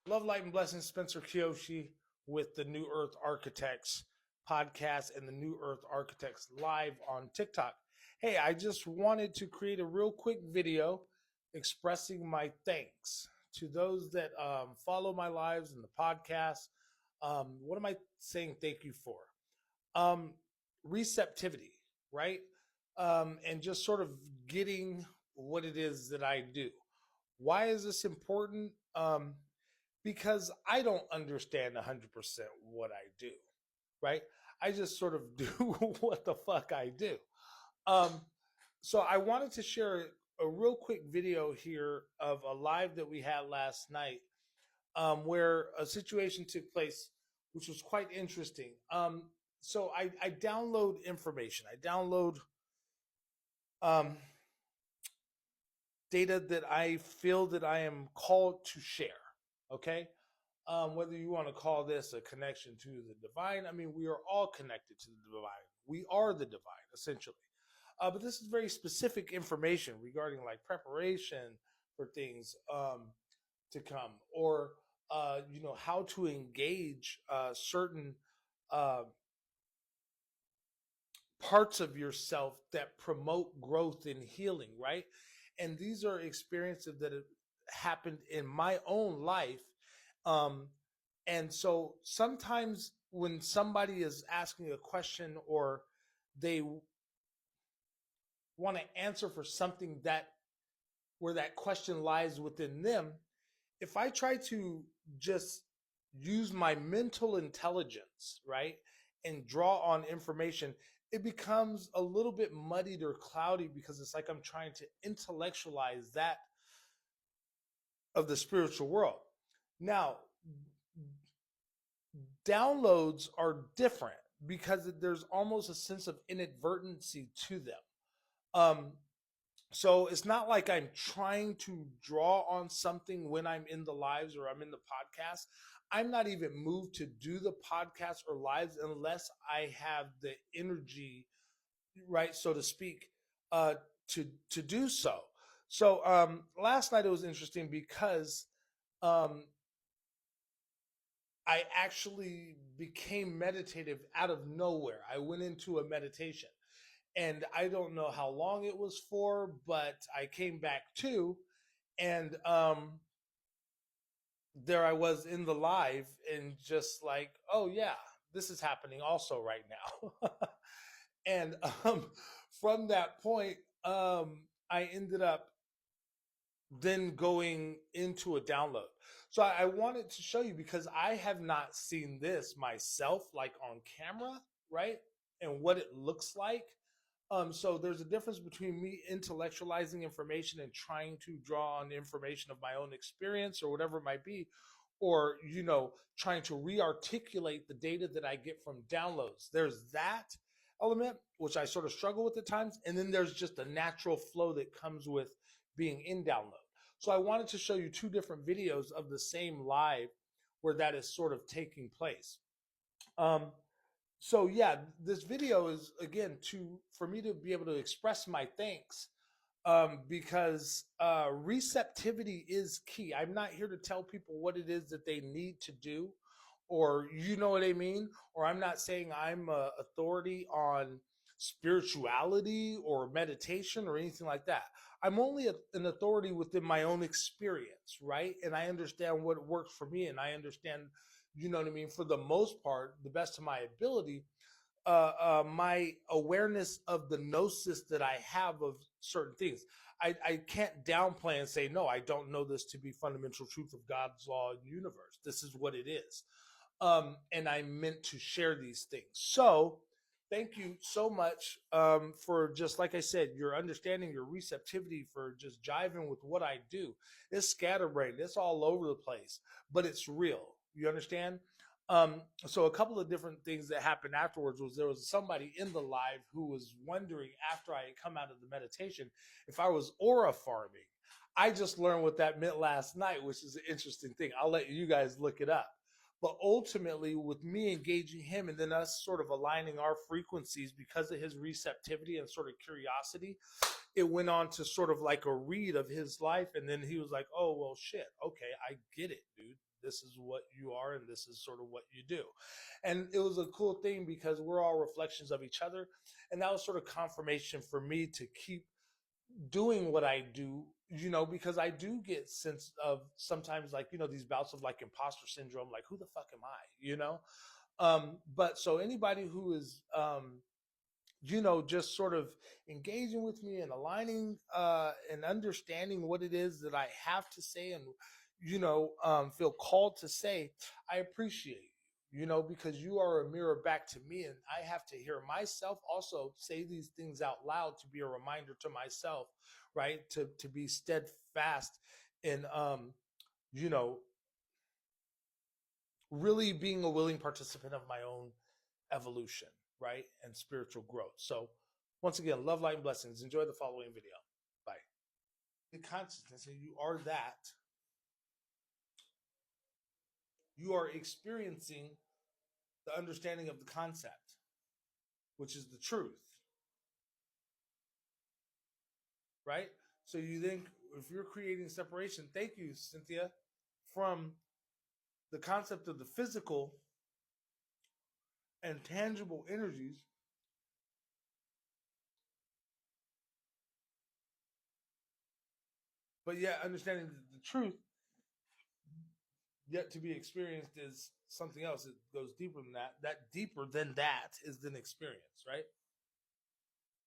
Love, light, and blessings. Spencer Kiyoshi with the New Earth Architects podcast and the New Earth Architects live on TikTok. Hey, I just wanted to create a real quick video expressing my thanks to those that follow my lives and the podcast. What am I saying thank you for? Um, Receptivity, right? And just sort of getting what it is that I do. Why is this important? Because I don't understand 100% what I do, right? I just sort of do what the fuck I do. Um, so I wanted to share a real quick video here of a live that we had last night, where a situation took place, which was quite interesting. So I download information. I download um, data that I feel that I am called to share. Okay. Whether you want to call this a connection to the divine, I mean, we are all connected to the divine. We are the divine, essentially. But this is very specific information regarding like preparation for things to come, or how to engage certain uh, parts of yourself that promote growth and healing, right? And these are experiences that have happened in my own life. Um, and so sometimes when somebody is asking a question or they want to answer for something that where that question lies within them, if I try to just use my mental intelligence, right, and draw on information, it becomes a little bit muddied or cloudy because it's like I'm trying to intellectualize that of the spiritual world. Now, downloads are different because there's almost a sense of inadvertency to them. Um, So it's not like I'm trying to draw on something when I'm in the lives or I'm in the podcast. I'm not even moved to do the podcast or lives unless I have the energy, right, so to speak, to do so. So last night it was interesting because um, I actually became meditative out of nowhere. I went into a meditation and I don't know how long it was for, but I came back to, and there I was in the live, and just like, oh yeah, this is happening also right now. And from that point, I ended up then going into a download. So I wanted to show you because I have not seen this myself, like on camera, right? And what it looks like. So there's a difference between me intellectualizing information and trying to draw on information of my own experience or whatever it might be, or trying to re-articulate the data that I get from downloads. There's that element which I sort of struggle with at times, and then there's just a natural flow that comes with being in download. So I wanted to show you two different videos of the same live where that is sort of taking place. Um, so yeah, this video is again to for me to be able to express my thanks, because receptivity is key. I'm not here to tell people what it is that they need to do, or you know what I mean, or I'm not saying I'm a authority on spirituality or meditation or anything like that. I'm only an authority within my own experience, right? And I understand what works for me, and I understand, you know what I mean, for the most part, the best of my ability, my awareness of the gnosis that I have of certain things. I can't downplay and say, no, I don't know this to be fundamental truth of God's law and universe. This is what it is. And I meant to share these things. So thank you so much, for, just like I said, your understanding, your receptivity, for just jiving with what I do. It's scatterbrained. It's all over the place, but it's real. You understand? So a couple of different things that happened afterwards was there was somebody in the live who was wondering, after I had come out of the meditation, if I was aura farming. I just learned what that meant last night, which is an interesting thing. I'll let you guys look it up. But ultimately, with me engaging him and then us sort of aligning our frequencies because of his receptivity and sort of curiosity, it went on to sort of like a read of his life. And then he was like, oh, well, shit. Okay, I get it, dude. This is what you are, and this is sort of what you do. And it was a cool thing because we're all reflections of each other. And that was sort of confirmation for me to keep doing what I do, because I do get sense of sometimes, like, these bouts of like imposter syndrome, like, who the fuck am I? But so anybody who is just sort of engaging with me and aligning and understanding what it is that I have to say and feel called to say, I appreciate because you are a mirror back to me, and I have to hear myself also say these things out loud to be a reminder to myself, right? To be steadfast in you know really being a willing participant of my own evolution, right? And spiritual growth. So, once again, love, light, and blessings. Enjoy the following video. Bye. The consciousness, and you are that. You are experiencing the understanding of the concept, which is the truth, right? So you think if you're creating separation, thank you, Cynthia, from the concept of the physical and tangible energies, but yet understanding that the truth yet to be experienced is something else. It goes deeper than that. That deeper than that is an experience, right?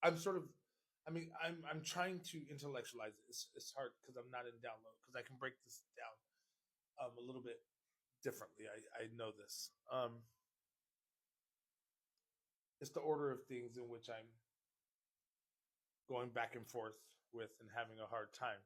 I'm sort of, I'm trying to intellectualize it. It's hard because I'm not in download, because I can break this down a little bit differently. I know this. It's the order of things in which I'm going back and forth with and having a hard time.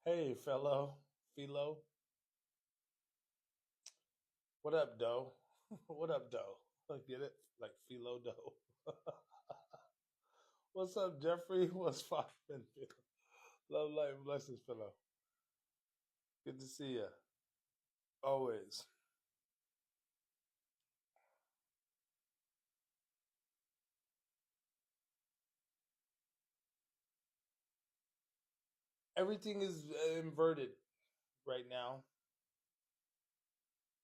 Hey, Philo, what up, Doe? What up, Doe? Get it? Like Philo Doe. What's up, Jeffrey? What's poppin'? Love, light, and blessings, Philo. Good to see you. Always. Everything is inverted right now.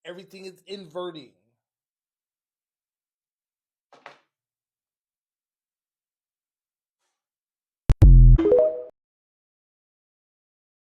Everything is inverting.